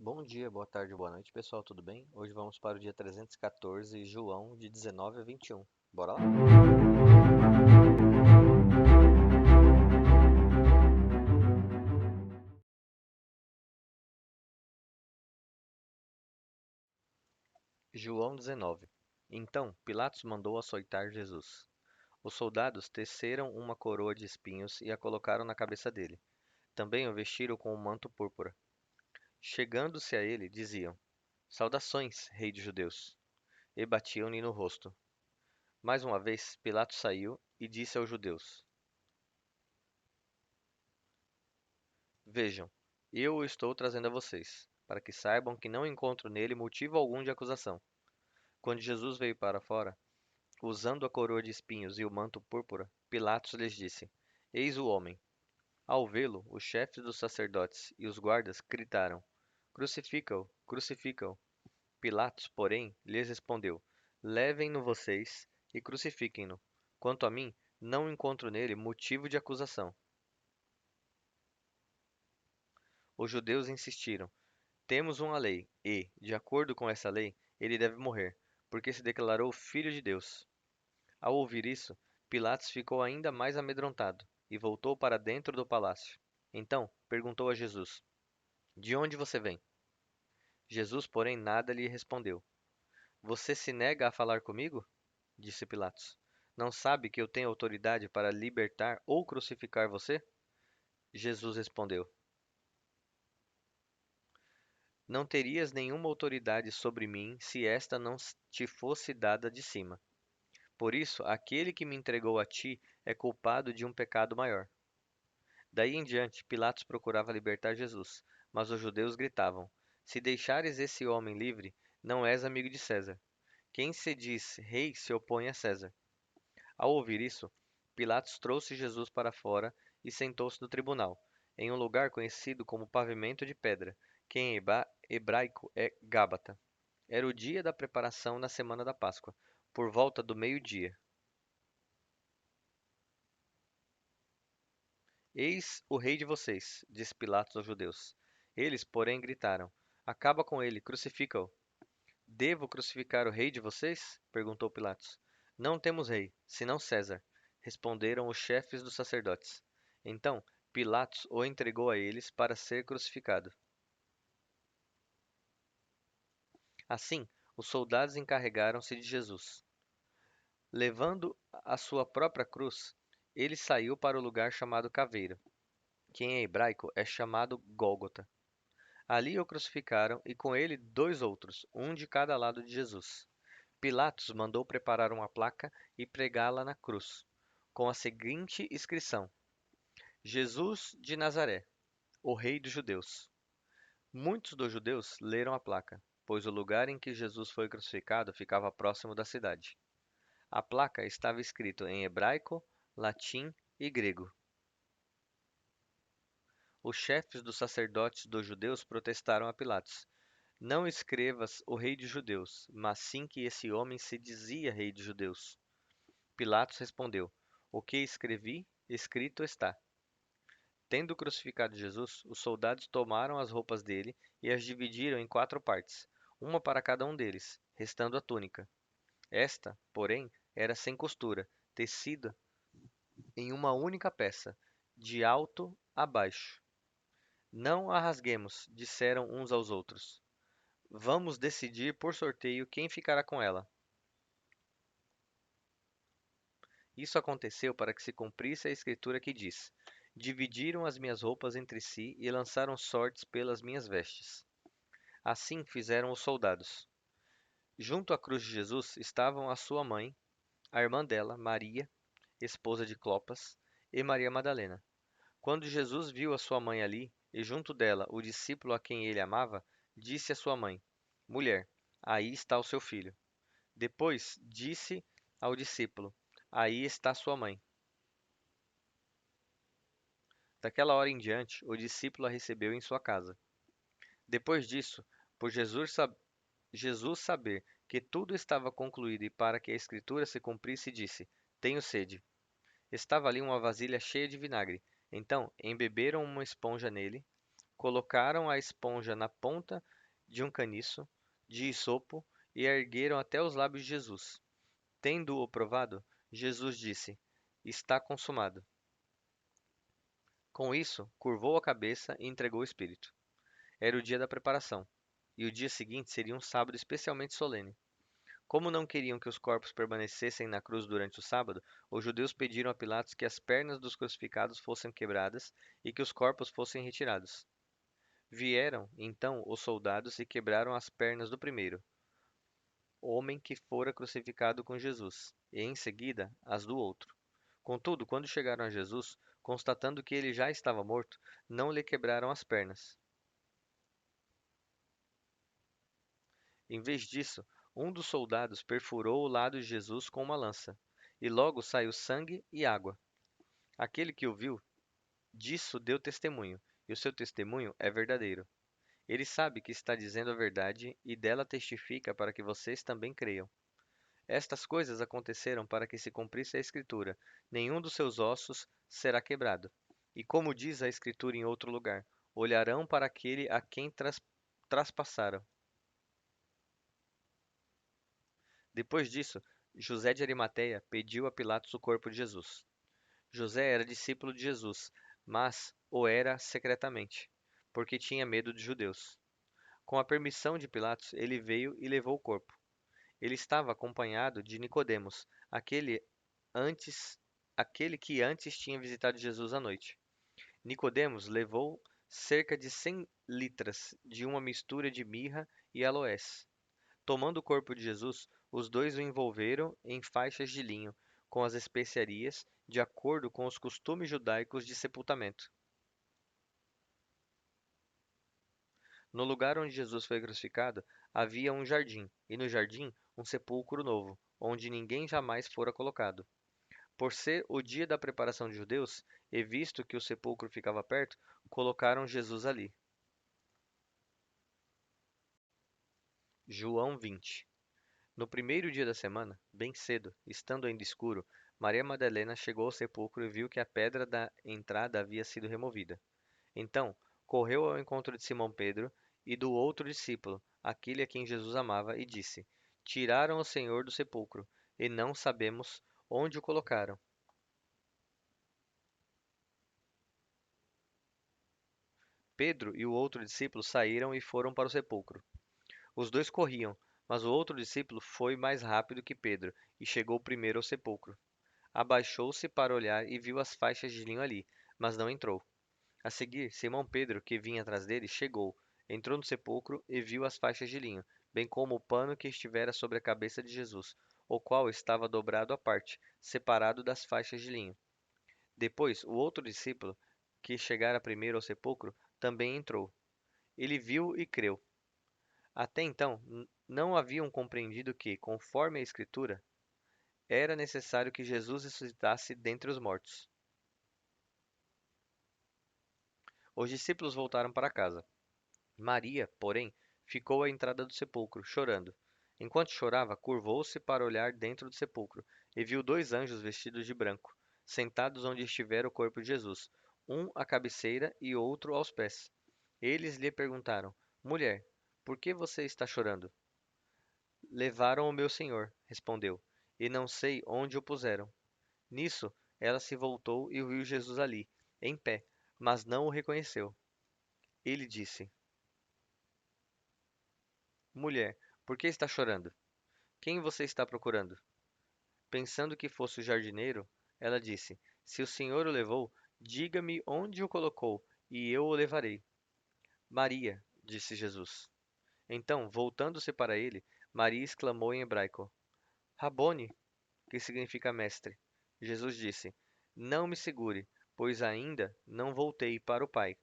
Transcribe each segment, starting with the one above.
Bom dia, boa tarde, boa noite, pessoal, tudo bem? Hoje vamos para o dia 314, João, de 19 a 21. Bora lá? João 19. Então, Pilatos mandou açoitar Jesus. Os soldados teceram uma coroa de espinhos e a colocaram na cabeça dele. Também o vestiram com um manto púrpura. Chegando-se a ele, diziam: Saudações, rei dos judeus! E batiam-lhe no rosto. Mais uma vez, Pilatos saiu e disse aos judeus: Vejam, eu o estou trazendo a vocês, para que saibam que não encontro nele motivo algum de acusação. Quando Jesus veio para fora, usando a coroa de espinhos e o manto púrpura, Pilatos lhes disse: Eis o homem. Ao vê-lo, os chefes dos sacerdotes e os guardas gritaram: Crucifica-o, crucifica-o. Pilatos, porém, lhes respondeu: Levem-no vocês e crucifiquem-no. Quanto a mim, não encontro nele motivo de acusação. Os judeus insistiram: Temos uma lei e, de acordo com essa lei, ele deve morrer, porque se declarou filho de Deus. Ao ouvir isso, Pilatos ficou ainda mais amedrontado e voltou para dentro do palácio. Então perguntou a Jesus: De onde você vem? Jesus, porém, nada lhe respondeu. Você se nega a falar comigo? Disse Pilatos. Não sabe que eu tenho autoridade para libertar ou crucificar você? Jesus respondeu: Não terias nenhuma autoridade sobre mim se esta não te fosse dada de cima. Por isso, aquele que me entregou a ti é culpado de um pecado maior. Daí em diante, Pilatos procurava libertar Jesus, mas os judeus gritavam: Se deixares esse homem livre, não és amigo de César. Quem se diz rei se opõe a César. Ao ouvir isso, Pilatos trouxe Jesus para fora e sentou-se no tribunal, em um lugar conhecido como pavimento de pedra, que em hebraico é Gábata. Era o dia da preparação na semana da Páscoa, por volta do meio-dia. Eis o rei de vocês, disse Pilatos aos judeus. Eles, porém, gritaram: Acaba com ele, crucifica-o. Devo crucificar o rei de vocês? Perguntou Pilatos. Não temos rei, senão César, responderam os chefes dos sacerdotes. Então Pilatos o entregou a eles para ser crucificado. Assim, os soldados encarregaram-se de Jesus. Levando a sua própria cruz, ele saiu para o lugar chamado Caveiro, que em hebraico é chamado Gólgota. Ali o crucificaram e com ele dois outros, um de cada lado de Jesus. Pilatos mandou preparar uma placa e pregá-la na cruz, com a seguinte inscrição: Jesus de Nazaré, o Rei dos Judeus. Muitos dos judeus leram a placa, pois o lugar em que Jesus foi crucificado ficava próximo da cidade. A placa estava escrito em hebraico, latim e grego. Os chefes dos sacerdotes dos judeus protestaram a Pilatos: Não escrevas o rei dos judeus, mas sim que esse homem se dizia rei dos judeus. Pilatos respondeu: O que escrevi, escrito está. Tendo crucificado Jesus, os soldados tomaram as roupas dele e as dividiram em quatro partes, uma para cada um deles, restando a túnica. Esta, porém, era sem costura, tecida em uma única peça, de alto a baixo. Não a rasguemos, disseram uns aos outros. Vamos decidir por sorteio quem ficará com ela. Isso aconteceu para que se cumprisse a escritura que diz: Dividiram as minhas roupas entre si e lançaram sortes pelas minhas vestes. Assim fizeram os soldados. Junto à cruz de Jesus estavam a sua mãe, a irmã dela, Maria, esposa de Clopas, e Maria Madalena. Quando Jesus viu a sua mãe ali, e junto dela o discípulo a quem ele amava, disse à sua mãe: Mulher, aí está o seu filho. Depois disse ao discípulo: Aí está sua mãe. Daquela hora em diante, o discípulo a recebeu em sua casa. Depois disso, por Jesus saber que tudo estava concluído e para que a escritura se cumprisse, disse: Tenho sede. Estava ali uma vasilha cheia de vinagre. Então embeberam uma esponja nele, Colocaram a esponja na ponta de um caniço de isopo e a ergueram até os lábios de Jesus. Tendo-o provado, Jesus disse: Está consumado. Com isso, curvou a cabeça e entregou o espírito. Era o dia da preparação, e o dia seguinte seria um sábado especialmente solene. Como não queriam que os corpos permanecessem na cruz durante o sábado, os judeus pediram a Pilatos que as pernas dos crucificados fossem quebradas e que os corpos fossem retirados. Vieram, então, os soldados e quebraram as pernas do primeiro, homem que fora crucificado com Jesus, e em seguida as do outro. Contudo, quando chegaram a Jesus, constatando que ele já estava morto, não lhe quebraram as pernas. Em vez disso, um dos soldados perfurou o lado de Jesus com uma lança, e logo saiu sangue e água. Aquele que o viu, disso deu testemunho, e o seu testemunho é verdadeiro. Ele sabe que está dizendo a verdade e dela testifica para que vocês também creiam. Estas coisas aconteceram para que se cumprisse a Escritura: nenhum dos seus ossos será quebrado. E como diz a Escritura em outro lugar: olharão para aquele a quem traspassaram. Depois disso, José de Arimateia pediu a Pilatos o corpo de Jesus. José era discípulo de Jesus, mas o era secretamente, porque tinha medo dos judeus. Com a permissão de Pilatos, ele veio e levou o corpo. Ele estava acompanhado de Nicodemos, antes, aquele que antes tinha visitado Jesus à noite. Nicodemos levou cerca de 100 litras de uma mistura de mirra e aloés. Tomando o corpo de Jesus, os dois o envolveram em faixas de linho, com as especiarias, de acordo com os costumes judaicos de sepultamento. No lugar onde Jesus foi crucificado, havia um jardim, e no jardim um sepulcro novo, onde ninguém jamais fora colocado. Por ser o dia da preparação de judeus, e visto que o sepulcro ficava perto, colocaram Jesus ali. João 20. No primeiro dia da semana, bem cedo, estando ainda escuro, Maria Madalena chegou ao sepulcro e viu que a pedra da entrada havia sido removida. Então, correu ao encontro de Simão Pedro e do outro discípulo, aquele a quem Jesus amava, e disse: Tiraram o Senhor do sepulcro, e não sabemos onde o colocaram. Pedro e o outro discípulo saíram e foram para o sepulcro. Os dois corriam, mas o outro discípulo foi mais rápido que Pedro e chegou primeiro ao sepulcro. Abaixou-se para olhar e viu as faixas de linho ali, mas não entrou. A seguir, Simão Pedro, que vinha atrás dele, chegou, entrou no sepulcro e viu as faixas de linho, bem como o pano que estivera sobre a cabeça de Jesus, o qual estava dobrado à parte, separado das faixas de linho. Depois, o outro discípulo, que chegara primeiro ao sepulcro, também entrou. Ele viu e creu. Até então, não haviam compreendido que, conforme a Escritura, era necessário que Jesus ressuscitasse dentre os mortos. Os discípulos voltaram para casa. Maria, porém, ficou à entrada do sepulcro, chorando. Enquanto chorava, curvou-se para olhar dentro do sepulcro e viu dois anjos vestidos de branco, sentados onde estivera o corpo de Jesus, um à cabeceira e outro aos pés. Eles lhe perguntaram: Mulher, por que você está chorando? Levaram o meu senhor, respondeu, e não sei onde o puseram. Nisso, ela se voltou e viu Jesus ali, em pé, mas não o reconheceu. Ele disse: Mulher, por que está chorando? Quem você está procurando? Pensando que fosse o jardineiro, ela disse: Se o senhor o levou, diga-me onde o colocou, e eu o levarei. Maria, disse Jesus. Então, voltando-se para ele, Maria exclamou em hebraico: Rabone, que significa mestre. Jesus disse: Não me segure, pois ainda não voltei para o Pai.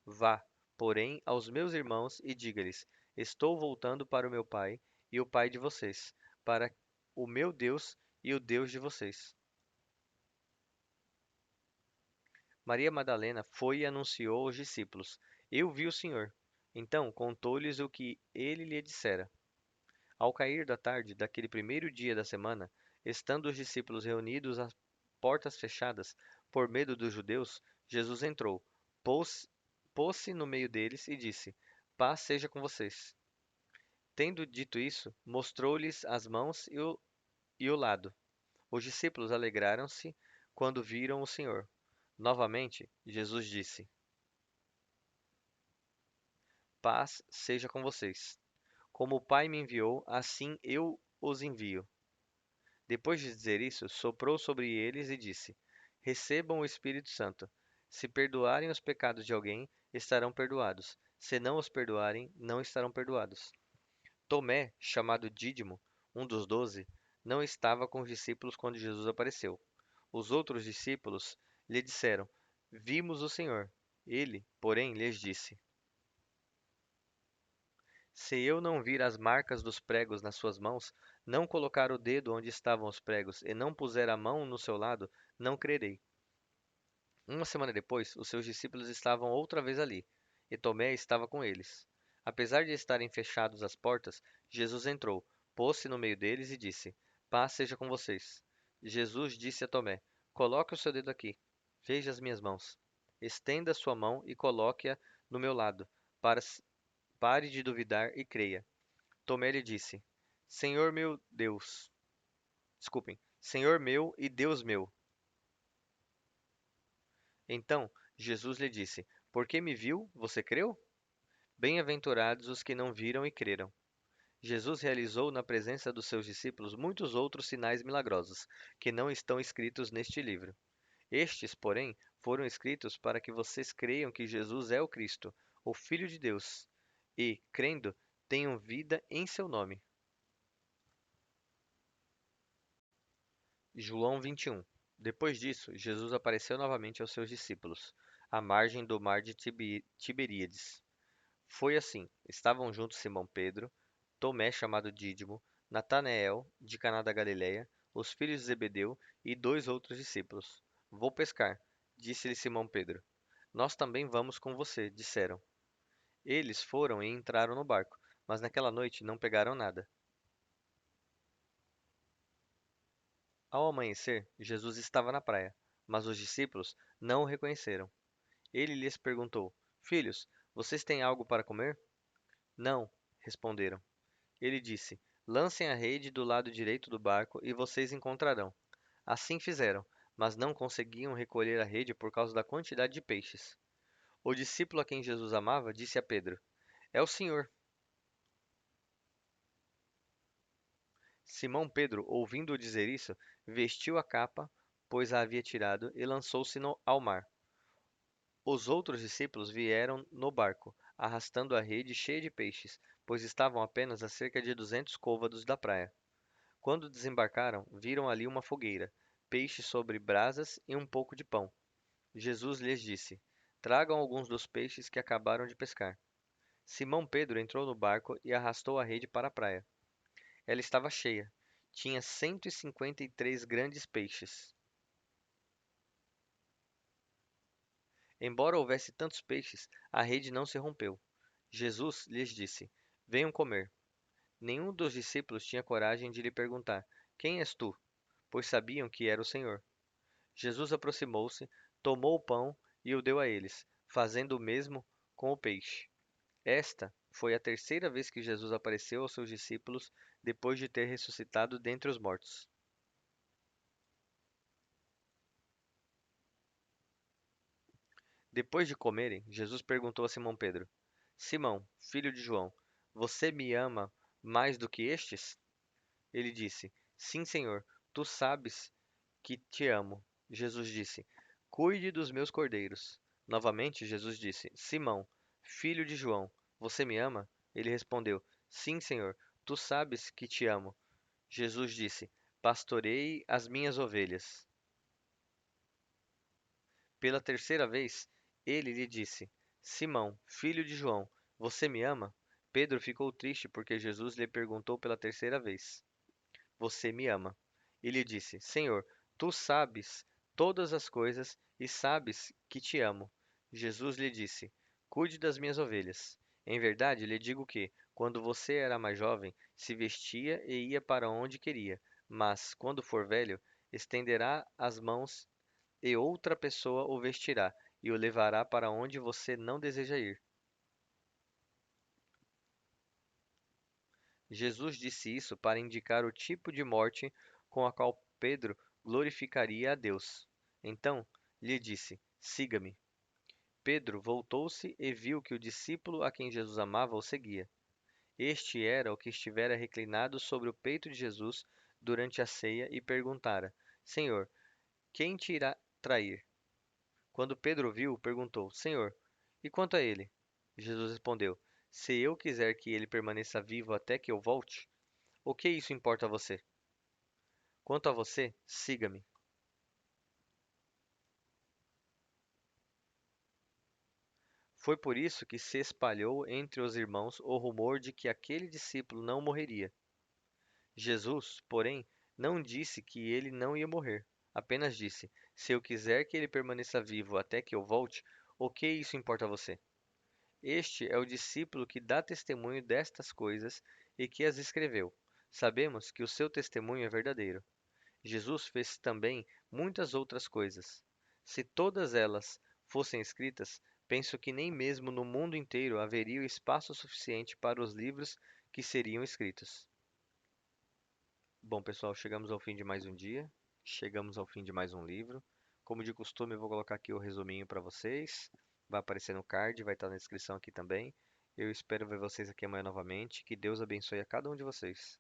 Vá, porém, aos meus irmãos e diga-lhes: Estou voltando para o meu Pai e o Pai de vocês, para o meu Deus e o Deus de vocês. Maria Madalena foi e anunciou aos discípulos: Eu vi o Senhor. Então contou-lhes o que ele lhe dissera. Ao cair da tarde daquele primeiro dia da semana, estando os discípulos reunidos portas fechadas, por medo dos judeus, Jesus entrou, pôs pôs-se no meio deles e disse: Paz seja com vocês. Tendo dito isso, mostrou-lhes as mãos e o lado. Os discípulos alegraram-se quando viram o Senhor. Novamente, Jesus disse: Paz seja com vocês. Como o Pai me enviou, assim eu os envio. Depois de dizer isso, soprou sobre eles e disse: Recebam o Espírito Santo. Se perdoarem os pecados de alguém, estarão perdoados. Se não os perdoarem, não estarão perdoados. Tomé, chamado Dídimo, um dos 12, não estava com os discípulos quando Jesus apareceu. Os outros discípulos lhe disseram: Vimos o Senhor. Ele, porém, lhes disse: Se eu não vir as marcas dos pregos nas suas mãos, não colocar o dedo onde estavam os pregos e não puser a mão no seu lado, não crerei. Uma semana depois, os seus discípulos estavam outra vez ali, e Tomé estava com eles. Apesar de estarem fechadas as portas, Jesus entrou, pôs-se no meio deles e disse: Paz seja com vocês. Jesus disse a Tomé: Coloque o seu dedo aqui. Veja as minhas mãos. Estenda a sua mão e coloque-a no meu lado. Para, pare de duvidar e creia. Tomé lhe disse: Senhor meu Deus, desculpem, Senhor meu e Deus meu. Então Jesus lhe disse: Porque me viu, você creu? Bem-aventurados os que não viram e creram. Jesus realizou na presença dos seus discípulos muitos outros sinais milagrosos, que não estão escritos neste livro. Estes, porém, foram escritos para que vocês creiam que Jesus é o Cristo, o Filho de Deus, e, crendo, tenham vida em seu nome. João 21. Depois disso, Jesus apareceu novamente aos seus discípulos, à margem do mar de Tiberíades. Foi assim: estavam juntos Simão Pedro, Tomé chamado Dídimo, Natanael, de Caná da Galileia, os filhos de Zebedeu e dois outros discípulos. Vou pescar, disse-lhe Simão Pedro. Nós também vamos com você, disseram. Eles foram e entraram no barco, mas naquela noite não pegaram nada. Ao amanhecer, Jesus estava na praia, mas os discípulos não o reconheceram. Ele lhes perguntou: Filhos, vocês têm algo para comer? Não, responderam. Ele disse: Lancem a rede do lado direito do barco e vocês encontrarão. Assim fizeram, mas não conseguiam recolher a rede por causa da quantidade de peixes. O discípulo a quem Jesus amava disse a Pedro: É o Senhor. Simão Pedro, ouvindo-o dizer isso, vestiu a capa, pois a havia tirado, e lançou-se ao mar. Os outros discípulos vieram no barco, arrastando a rede cheia de peixes, pois estavam apenas a cerca de 200 côvados da praia. Quando desembarcaram, viram ali uma fogueira, peixes sobre brasas e um pouco de pão. Jesus lhes disse: Tragam alguns dos peixes que acabaram de pescar. Simão Pedro entrou no barco e arrastou a rede para a praia. Ela estava cheia. Tinha 153 grandes peixes. Embora houvesse tantos peixes, a rede não se rompeu. Jesus lhes disse: Venham comer. Nenhum dos discípulos tinha coragem de lhe perguntar: Quem és tu? Pois sabiam que era o Senhor. Jesus aproximou-se, tomou o pão e o deu a eles, fazendo o mesmo com o peixe. Esta foi a terceira vez que Jesus apareceu aos seus discípulos depois de ter ressuscitado dentre os mortos. Depois de comerem, Jesus perguntou a Simão Pedro: Simão, filho de João, você me ama mais do que estes? Ele disse: Sim, Senhor, tu sabes que te amo. Jesus disse: Cuide dos meus cordeiros. Novamente, Jesus disse: Simão, filho de João, você me ama? Ele respondeu: Sim, Senhor, tu sabes que te amo. Jesus disse: Pastoreie as minhas ovelhas. Pela terceira vez, ele lhe disse: Simão, filho de João, você me ama? Pedro ficou triste porque Jesus lhe perguntou pela terceira vez: Você me ama? Ele disse: Senhor, tu sabes todas as coisas e sabes que te amo. Jesus lhe disse: Cuide das minhas ovelhas. Em verdade, lhe digo que, quando você era mais jovem, se vestia e ia para onde queria, mas, quando for velho, estenderá as mãos e outra pessoa o vestirá e o levará para onde você não deseja ir. Jesus disse isso para indicar o tipo de morte com a qual Pedro glorificaria a Deus. Então lhe disse: Siga-me. Pedro voltou-se e viu que o discípulo a quem Jesus amava o seguia. Este era o que estivera reclinado sobre o peito de Jesus durante a ceia e perguntara: Senhor, quem te irá trair? Quando Pedro viu, perguntou: Senhor, e quanto a ele? Jesus respondeu: Se eu quiser que ele permaneça vivo até que eu volte, o que isso importa a você? Quanto a você, siga-me. Foi por isso que se espalhou entre os irmãos o rumor de que aquele discípulo não morreria. Jesus, porém, não disse que ele não ia morrer. Apenas disse: Se eu quiser que ele permaneça vivo até que eu volte, o que isso importa a você? Este é o discípulo que dá testemunho destas coisas e que as escreveu. Sabemos que o seu testemunho é verdadeiro. Jesus fez também muitas outras coisas. Se todas elas fossem escritas, penso que nem mesmo no mundo inteiro haveria espaço suficiente para os livros que seriam escritos. Bom, pessoal, chegamos ao fim de mais um dia, chegamos ao fim de mais um livro. Como de costume, eu vou colocar aqui o resuminho para vocês. Vai aparecer no card, vai estar na descrição aqui também. Eu espero ver vocês aqui amanhã novamente. Que Deus abençoe a cada um de vocês.